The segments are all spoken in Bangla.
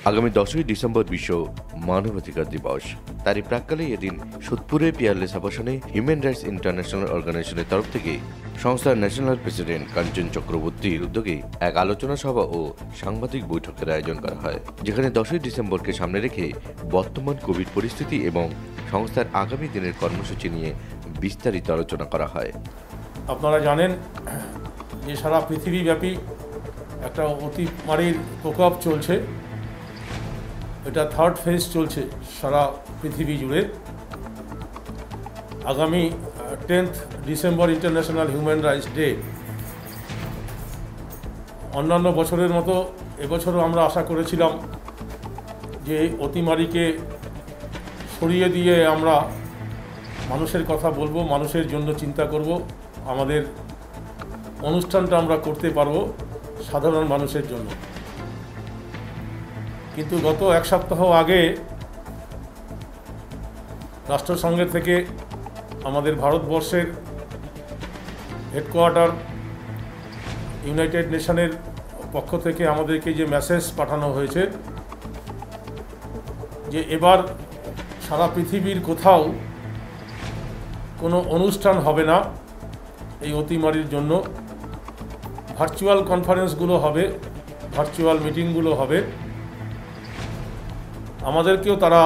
আগামী 10ই ডিসেম্বর বিশ্ব মানবাধিকার দিবস। তারই প্রাক্কালে এদিন সোদপুরে পিয়ারলেস আবাসনে হিউম্যান রাইটস ইন্টারন্যাশনাল অর্গানাইজেশনের তরফ থেকে সংস্থার ন্যাশনাল প্রেসিডেন্ট কাঞ্চন চক্রবর্তীর উদ্যোগে এক আলোচনা সভা ও সাংবাদিক বৈঠকের আয়োজন করা হয়, যেখানে 10ই ডিসেম্বরকে সামনে রেখে বর্তমান কোভিড পরিস্থিতি এবং সংস্থার আগামী দিনের কর্মসূচি নিয়ে বিস্তারিত আলোচনা করা হয়। আপনারা জানেন যে সারা পৃথিবীব্যাপী একটা অতিমারীর প্রকোপ চলছে। এটা থার্ড ফেজ চলছে সারা পৃথিবী জুড়ে। আগামী 10th December international human rights day. অন্যান্য বছরের মতো এবছরও আমরা আশা করেছিলাম যে অতিমারীকে সরিয়ে দিয়ে আমরা মানুষের কথা বলবো, মানুষের জন্য চিন্তা করব, আমাদের অনুষ্ঠানটা আমরা করতে পারবো সাধারণ মানুষের জন্য। কিন্তু গত এক সপ্তাহ আগে রাষ্ট্রসংঘের থেকে আমাদের ভারতবর্ষের হেডকোয়ার্টার ইউনাইটেড নেশনের পক্ষ থেকে আমাদেরকে যে মেসেজ পাঠানো হয়েছে যে এবার সারা পৃথিবীর কোথাও কোনো অনুষ্ঠান হবে না এই অতিমারীর জন্য। ভার্চুয়াল কনফারেন্সগুলো হবে, ভার্চুয়াল মিটিংগুলো হবে। আমাদেরকেও তারা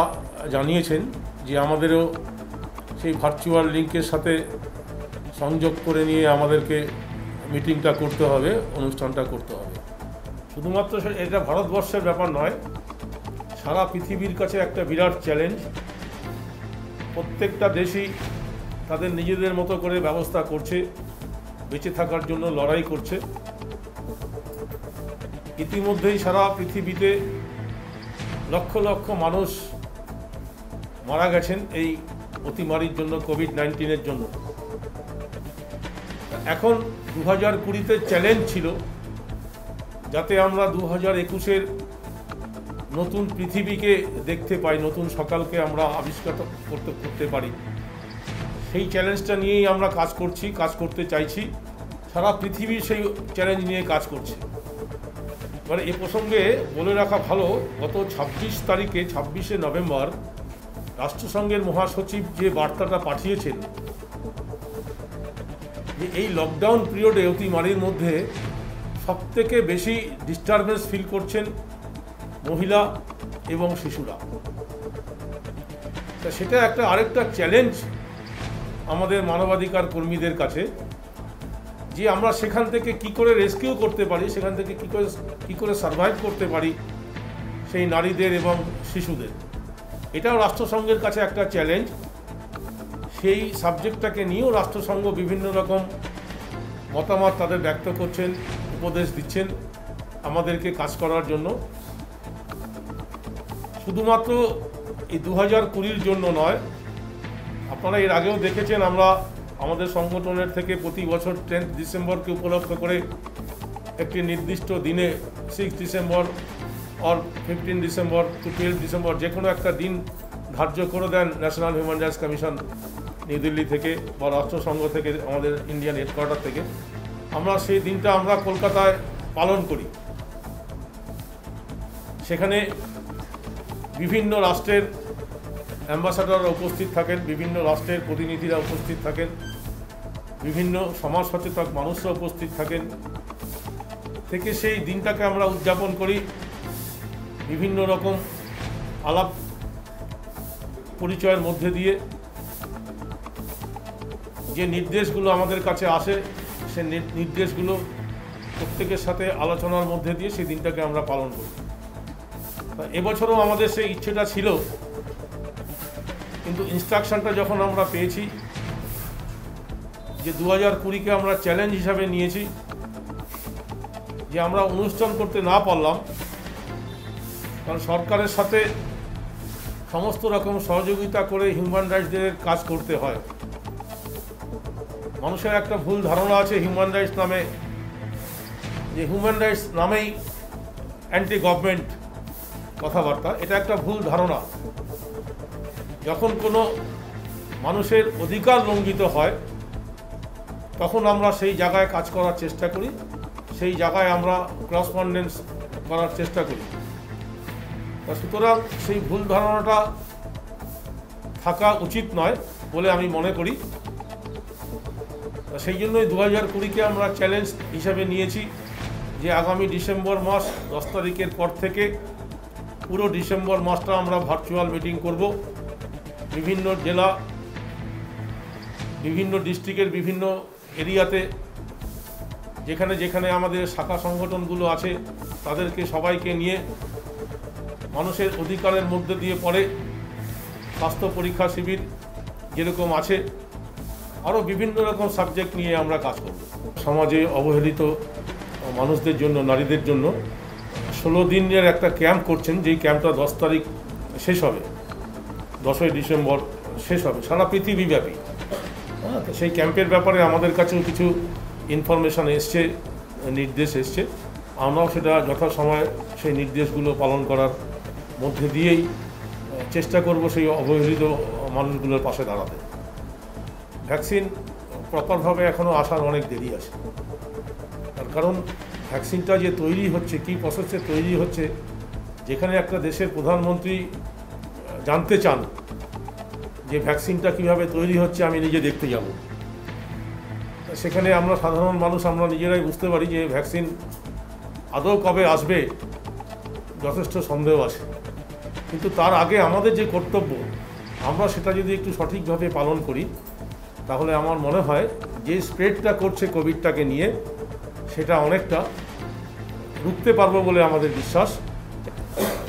জানিয়েছেন যে আমাদেরও সেই ভার্চুয়াল লিঙ্কের সাথে সংযোগ করে নিয়ে আমাদেরকে মিটিংটা করতে হবে, অনুষ্ঠানটা করতে হবে। শুধুমাত্র এটা ভারতবর্ষের ব্যাপার নয়, সারা পৃথিবীর কাছে একটা বিরাট চ্যালেঞ্জ। প্রত্যেকটা দেশই তাদের নিজেদের মতো করে ব্যবস্থা করছে, বেঁচে থাকার জন্য লড়াই করছে। ইতিমধ্যেই সারা পৃথিবীতে লক্ষ লক্ষ মানুষ মারা গেছেন এই অতিমারীর জন্য, কোভিড-19-এর জন্য। এখন 2020-তে চ্যালেঞ্জ ছিল যাতে আমরা 2021-এর নতুন পৃথিবীকে দেখতে পাই, নতুন সকালকে আমরা আবিষ্কার করতে পারি। সেই চ্যালেঞ্জটা নিয়েই আমরা কাজ করতে চাইছি। সারা পৃথিবী সেই চ্যালেঞ্জ নিয়ে কাজ করছে। মানে এ প্রসঙ্গে বলে রাখা ভালো, গত 26শে নভেম্বর রাষ্ট্রসংঘের মহাসচিব যে বার্তাটা পাঠিয়েছেন যে এই লকডাউন পিরিয়ডে অতিমারীর মধ্যে সবথেকে বেশি ডিস্টারবেন্স ফিল করছেন মহিলা এবং শিশুরা। তা সেটা আরেকটা চ্যালেঞ্জ আমাদের মানবাধিকার কর্মীদের কাছে যে আমরা সেখান থেকে কি করে রেস্কিউ করতে পারি, সেখান থেকে কি করে সার্ভাইভ করতে পারি সেই নারীদের এবং শিশুদের। এটাও রাষ্ট্রসংঘের কাছে একটা চ্যালেঞ্জ। সেই সাবজেক্টটাকে নিয়েও রাষ্ট্রসংঘ বিভিন্ন রকম মতামত তাদের ব্যক্ত করছেন, উপদেশ দিচ্ছেন আমাদেরকে কাজ করার জন্য। শুধুমাত্র এই 2020-র জন্য নয়, আপনারা এর আগেও দেখেছেন আমরা আমাদের সংগঠনের থেকে প্রতি বছর 10th ডিসেম্বরকে উপলক্ষ করে একটি নির্দিষ্ট দিনে 6 ডিসেম্বর আর 15 ডিসেম্বর টু 12 ডিসেম্বর যে কোনো একটা দিন ধার্য করে দেন national human rights commission new Delhi থেকে বা রাষ্ট্রসংঘ থেকে, আমাদের ইন্ডিয়ান হেডকোয়ার্টার থেকে। আমরা সেই দিনটা আমরা কলকাতায় পালন করি। সেখানে বিভিন্ন রাষ্ট্রের অ্যাম্বাসাডাররা উপস্থিত থাকেন, বিভিন্ন রাষ্ট্রের প্রতিনিধিরা উপস্থিত থাকেন, বিভিন্ন সমাজ সচেতন মানুষরা উপস্থিত থাকেন। থেকে সেই দিনটাকে আমরা উদযাপন করি বিভিন্ন রকম আলাপ পরিচয়ের মধ্যে দিয়ে। যে নির্দেশগুলো আমাদের কাছে আসে সে নির্দেশগুলো প্রত্যেকের সাথে আলোচনার মধ্যে দিয়ে সেই দিনটাকে আমরা পালন করি। এবছরও আমাদের সেই ইচ্ছেটা ছিল, কিন্তু ইনস্ট্রাকশনটা যখন আমরা পেয়েছি যে 2020-কে আমরা চ্যালেঞ্জ হিসাবে নিয়েছি যে আমরা অনুষ্ঠান করতে না পারলাম, কারণ সরকারের সাথে সমস্ত রকম সহযোগিতা করে হিউম্যান রাইটস ডের কাজ করতে হয়। মানুষের একটা ভুল ধারণা আছে হিউম্যান রাইটস নামে, যে হিউম্যান রাইটস নামেই অ্যান্টি গভর্নমেন্ট কথাবার্তা। এটা একটা ভুল ধারণা। যখন কোনো মানুষের অধিকার লঙ্ঘিত হয় তখন আমরা সেই জায়গায় কাজ করার চেষ্টা করি, সেই জায়গায় আমরা করসপন্ডেন্স করার চেষ্টা করি। সুতরাং সেই ভুল ধারণাটা থাকা উচিত নয় বলে আমি মনে করি। সেই জন্যই 2020-কে আমরা চ্যালেঞ্জ হিসাবে নিয়েছি যে আগামী ডিসেম্বর মাস 10 তারিখের পর থেকে পুরো ডিসেম্বর মাসটা আমরা ভার্চুয়াল মিটিং করব। বিভিন্ন জেলা, বিভিন্ন ডিস্ট্রিক্টের বিভিন্ন এরিয়াতে যেখানে যেখানে আমাদের শাখা সংগঠনগুলো আছে তাদেরকে সবাইকে নিয়ে মানুষের অধিকারের মধ্যে দিয়ে পড়ে স্বাস্থ্য পরীক্ষা শিবির যেরকম আছে, আরও বিভিন্ন রকম সাবজেক্ট নিয়ে আমরা কাজ করব। সমাজে অবহেলিত মানুষদের জন্য, নারীদের জন্য 16 দিনের একটা ক্যাম্প করছেন, যেই ক্যাম্পটা 10 তারিখ শেষ হবে, 10ই ডিসেম্বর শেষ হবে সারা পৃথিবীব্যাপী। তো সেই ক্যাম্পের ব্যাপারে আমাদের কাছেও কিছু ইনফরমেশান এসছে, নির্দেশ এসছে। আমরাও সেটা যথাসময়ে সেই নির্দেশগুলো পালন করার মধ্যে দিয়েই চেষ্টা করব সেই অবহেলিত মানুষগুলোর পাশে দাঁড়াতে। ভ্যাকসিন প্রপারভাবে এখনও আসার অনেক দেরি আছে, তার কারণ ভ্যাকসিনটা যে তৈরি হচ্ছে, কী প্রসেসে তৈরি হচ্ছে, যেখানে একটা দেশের প্রধানমন্ত্রী জানতে চান যে ভ্যাকসিনটা কীভাবে তৈরি হচ্ছে, আমি নিজে দেখতে যাব। সেখানে আমরা সাধারণ মানুষ আমরা নিজেরাই বুঝতে পারি যে ভ্যাকসিন আদৌ কবে আসবে যথেষ্ট সন্দেহ আছে। কিন্তু তার আগে আমাদের যে কর্তব্য, আমরা সেটা যদি একটু সঠিকভাবে পালন করি তাহলে আমার মনে হয় যে স্প্রেডটা করছে কোভিডটাকে নিয়ে, সেটা অনেকটা রুখতে পারবো বলে আমাদের বিশ্বাস।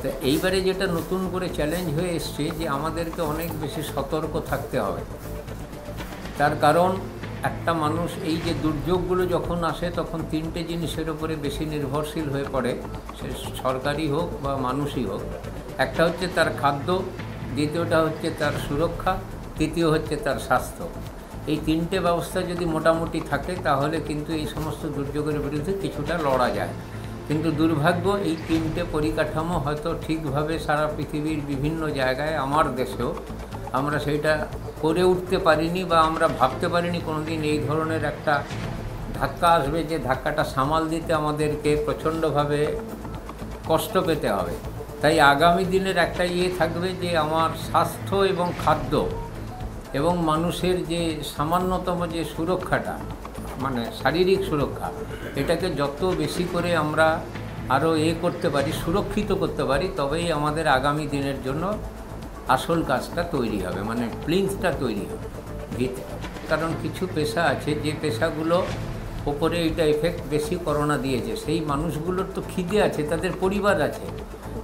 তো এইবারে যেটা নতুন করে চ্যালেঞ্জ হয়ে এসছে যে আমাদেরকে অনেক বেশি সতর্ক থাকতে হবে। তার কারণ একটা মানুষ এই যে দুর্যোগগুলো যখন আসে তখন 3টে জিনিসের উপরে বেশি নির্ভরশীল হয়ে পড়ে, সে সরকারি হোক বা মানুষই হোক। একটা হচ্ছে তার খাদ্য, দ্বিতীয়টা হচ্ছে তার সুরক্ষা, তৃতীয় হচ্ছে তার স্বাস্থ্য। এই 3টে ব্যবস্থা যদি মোটামুটি থাকে তাহলে কিন্তু এই সমস্ত দুর্যোগের বিরুদ্ধে কিছুটা লড়া যায়। কিন্তু দুর্ভাগ্য এই 3টে পরিকাঠামো হয়তো ঠিকভাবে সারা পৃথিবীর বিভিন্ন জায়গায়, আমার দেশেও আমরা সেইটা করে উঠতে পারিনি বা আমরা ভাবতে পারিনি কোনোদিন এই ধরনের একটা ধাক্কা আসবে, যে ধাক্কাটা সামাল দিতে আমাদেরকে প্রচণ্ডভাবে কষ্ট পেতে হবে। তাই আগামী দিনের একটা থাকবে যে আমার স্বাস্থ্য এবং খাদ্য এবং মানুষের যে সামান্যতম যে সুরক্ষাটা, মানে শারীরিক সুরক্ষা, এটাকে যত বেশি করে আমরা আরও করতে পারি, সুরক্ষিত করতে পারি, তবেই আমাদের আগামী দিনের জন্য আসল কাজটা তৈরি হবে, মানে প্লিন্থটা তৈরি হবে ভিত। কারণ কিছু পেশা আছে যে পেশাগুলো ওপরে এটা এফেক্ট বেশি করোনা দিয়েছে, সেই মানুষগুলোর তো খিদে আছে, তাদের পরিবার আছে,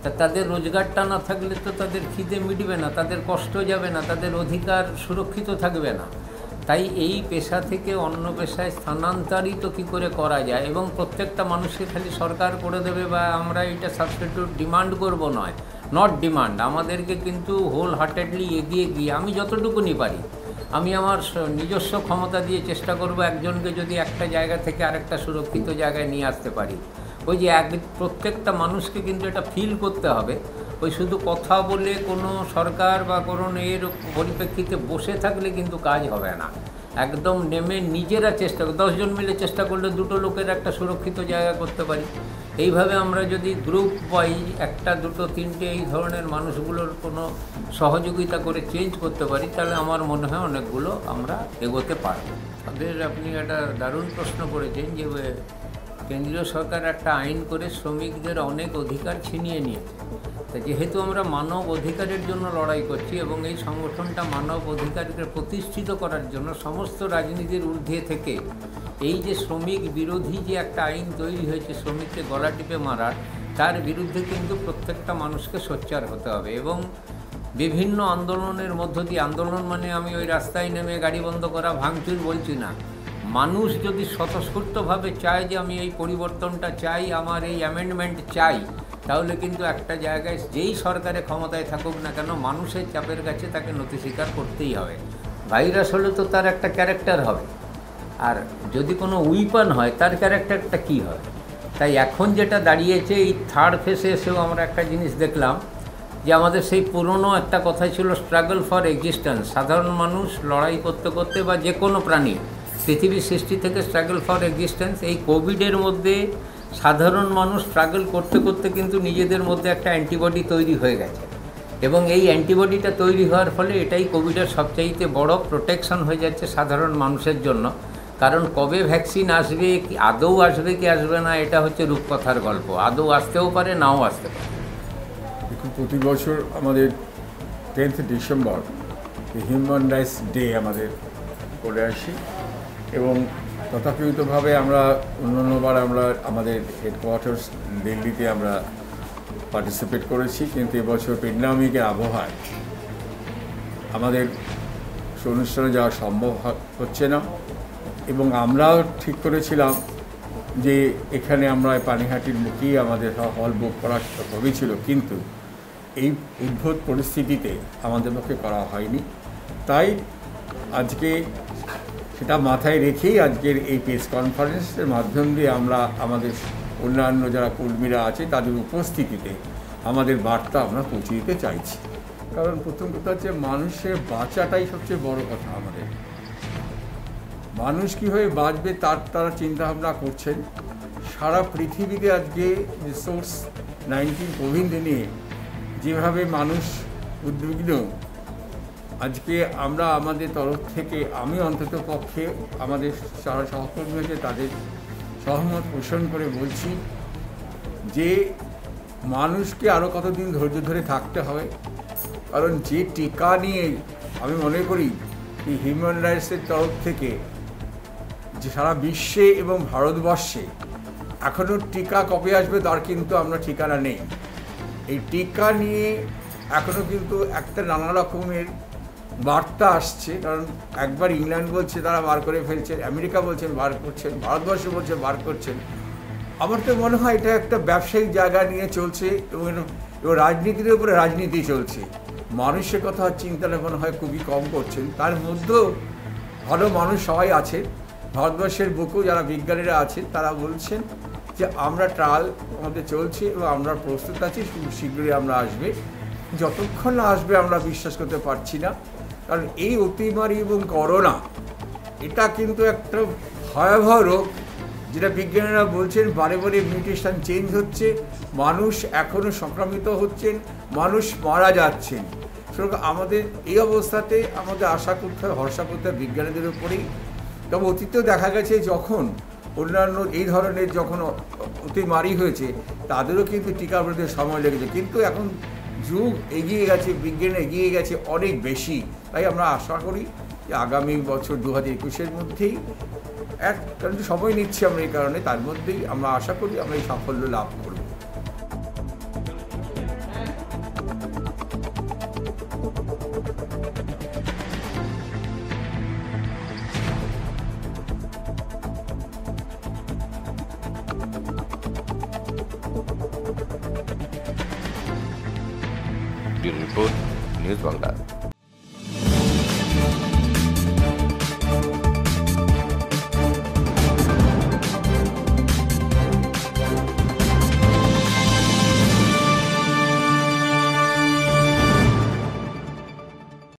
তা তাদের রোজগারটা না থাকলে তো তাদের খিদে মিটবে না, তাদের কষ্ট যাবে না, তাদের অধিকার সুরক্ষিত থাকবে না। তাই এই পেশা থেকে অন্য পেশায় স্থানান্তরিত কী করে করা যায়, এবং প্রত্যেকটা মানুষকে খালি সরকার করে দেবে বা আমরা এটা সাবস্টিটিউট ডিমান্ড করব নয়, নট ডিমান্ড। আমাদেরকে কিন্তু হোল হার্টেডলি এগিয়ে গিয়ে আমি যতটুকুনি পারি, আমি আমার নিজস্ব ক্ষমতা দিয়ে চেষ্টা করব একজনকে যদি একটা জায়গা থেকে আরেকটা সুরক্ষিত জায়গায় নিয়ে আসতে পারি। ওই যে প্রত্যেকটা মানুষকে কিন্তু এটা ফিল করতে হবে। ওই শুধু কথা বলে কোনো সরকার বা কোনো এর পরিপ্রেক্ষিতে বসে থাকলে কিন্তু কাজ হবে না। একদম নেমে নিজেরা চেষ্টা 10 জন মিলে চেষ্টা করলে 2টো লোকের একটা সুরক্ষিত জায়গা করতে পারি। এইভাবে আমরা যদি গ্রুপ ওয়াইজ 1, 2, 3টে এই ধরনের মানুষগুলোর কোনো সহযোগিতা করে চেঞ্জ করতে পারি, তাহলে আমার মনে হয় অনেকগুলো আমরা এগোতে পারব। তাদের আপনি একটা দারুণ প্রশ্ন করেছেন যে কেন্দ্রীয় সরকার একটা আইন করে শ্রমিকদের অনেক অধিকার ছিনিয়ে নিয়েছে। তা যেহেতু আমরা মানব অধিকারের জন্য লড়াই করছি এবং এই সংগঠনটা মানব অধিকারকে প্রতিষ্ঠিত করার জন্য সমস্ত রাজনীতির ঊর্ধ্বে থেকে এই যে শ্রমিক বিরোধী যে একটা আইন তৈরি হয়েছে শ্রমিককে গলা টিপে মারার, তার বিরুদ্ধে কিন্তু প্রত্যেকটা মানুষকে সোচ্চার হতে হবে। এবং বিভিন্ন আন্দোলনের মধ্য দিয়ে, আন্দোলন মানে আমি ওই রাস্তায় নেমে গাড়ি বন্ধ করা, ভাঙচুর বলছি না, মানুষ যদি স্বতঃস্ফূর্তভাবে চায় যে আমি এই পরিবর্তনটা চাই, আমার এই অ্যামেন্ডমেন্ট চাই, তাহলে কিন্তু একটা জায়গায় যেই সরকারে ক্ষমতায় থাকুক না কেন মানুষের চাপের কাছে তাকে নথি স্বীকার করতেই হবে। ভাইরাস হলে তো তার একটা ক্যারেক্টার হবে, আর যদি কোনো উইপন হয় তার ক্যারেক্টারটা কী হবে। তাই এখন যেটা দাঁড়িয়েছে, এই থার্ড ফেসে এসেও আমরা একটা জিনিস দেখলাম যে আমাদের সেই পুরনো একটা কথা ছিল স্ট্রাগল ফর এক্সিস্টেন্স। সাধারণ মানুষ লড়াই করতে করতে বা যে কোনো প্রাণী পৃথিবীর সৃষ্টি থেকে স্ট্রাগল ফর এক্সিস্টেন্স, এই কোভিডের মধ্যে সাধারণ মানুষ স্ট্রাগল করতে করতে কিন্তু নিজেদের মধ্যে একটা অ্যান্টিবডি তৈরি হয়ে গেছে, এবং এই অ্যান্টিবডিটা তৈরি হওয়ার ফলে এটাই কোভিডের সবচাইতে বড় প্রোটেকশন হয়ে যাচ্ছে সাধারণ মানুষের জন্য। কারণ কবে ভ্যাকসিন আসবে, কি আদৌ আসবে কি আসবে না, এটা হচ্ছে রূপকথার গল্প। আদৌ আসতেও পারে, নাও আসতে পারে। দেখুন, প্রতি বছর আমাদের 10th December human rights day আমাদের করে আসি, এবং তথাকথিতভাবে আমরা অন্যান্যবার আমরা আমাদের হেডকোয়ার্টার্স দিল্লিতে আমরা পার্টিসিপেট করেছি, কিন্তু এবছর প্যান্ডেমিকের আবহাওয়ায় আমাদের অনুষ্ঠানে যাওয়া সম্ভব হচ্ছে না। এবং আমরাও ঠিক করেছিলাম যে এখানে আমরা পানিহাটির মুখেই আমাদের হল বুক করা হয়েছিল, কিন্তু এই উদ্ভূত পরিস্থিতিতে আমাদের পক্ষে করা হয়নি। তাই আজকে সেটা মাথায় রেখেই আজকের এই প্রেস কনফারেন্সের মাধ্যম দিয়ে আমরা আমাদের অন্যান্য যারা কর্মীরা আছে তাদের উপস্থিতিতে আমাদের বার্তা আমরা পৌঁছে দিতে চাইছি। কারণ প্রথম কথা হচ্ছে মানুষের বাঁচাটাই সবচেয়ে বড় কথা। আমাদের মানুষ কীভাবে বাঁচবে তারা চিন্তাভাবনা করছেন। সারা পৃথিবীতে আজকে রিসোর্স 19 কোভিড নিয়ে যেভাবে মানুষ উদ্বিগ্ন, আজকে আমরা আমাদের তরফ থেকে আমি অন্তত পক্ষে আমাদের যারা সহকর্মী আছে তাদের সহমত পোষণ করে বলছি যে মানুষকে আরও কতদিন ধৈর্য ধরে থাকতে হবে। কারণ যে টিকা নিয়ে আমি মনে করি এই হিউম্যান রাইটসের তরফ থেকে যে সারা বিশ্বে এবং ভারতবর্ষে এখনও টিকা কবে আসবে তার কিন্তু আমরা ঠিকানা নেই। এই টিকা নিয়ে এখনও কিন্তু একটা নানা রকমের বার্তা আসছে। কারণ একবার ইংল্যান্ড বলছে তারা বার করে ফেলছেন, আমেরিকা বলছেন বার করছেন, ভারতবর্ষ বলছে বার করছেন। আমার তো মনে হয় এটা একটা ব্যবসায়িক জায়গা নিয়ে চলছে, এবং রাজনীতির উপরে রাজনীতি চলছে। মানুষের কথা চিন্তাটা মনে হয় খুবই কম করছেন। তার মধ্যেও ভালো মানুষ সবাই আছেন, ভারতবর্ষের বুকেও যারা বিজ্ঞানীরা আছেন তারা বলছেন যে আমরা ট্রায়াল আমাদের চলছে এবং আমরা প্রস্তুত আছি, শীঘ্রই আমরা আসবে। যতক্ষণ না আসবে আমরা বিশ্বাস করতে পারছি না। কারণ এই অতিমারি এবং করোনা এটা কিন্তু একটা ভয়াবহ রোগ, যেটা বিজ্ঞানীরা বলছেন বারে বারে মিউটেশন চেঞ্জ হচ্ছে, মানুষ এখনও সংক্রামিত হচ্ছেন, মানুষ মারা যাচ্ছেন। সুতরাং আমাদের এই অবস্থাতে আমাদের আশা করতে হবে, ভরসা করতে হবে বিজ্ঞানীদের উপরেই। তবে অতীতেও দেখা গেছে যখন অন্যান্য এই ধরনের যখন অতিমারি হয়েছে তাদেরও কিন্তু টিকা প্রতি সময় লেগেছে, কিন্তু এখন যুগ এগিয়ে গেছে, বিজ্ঞান এগিয়ে গেছে অনেক বেশি। তাই আমরা আশা করি যে আগামী বছর 2021-এর মধ্যেই কারণ সময় নিচ্ছি আমরা এই কারণে, তার মধ্যেই আমরা আশা করি আমরা এই সাফল্য লাভ করব। Report news Bangla.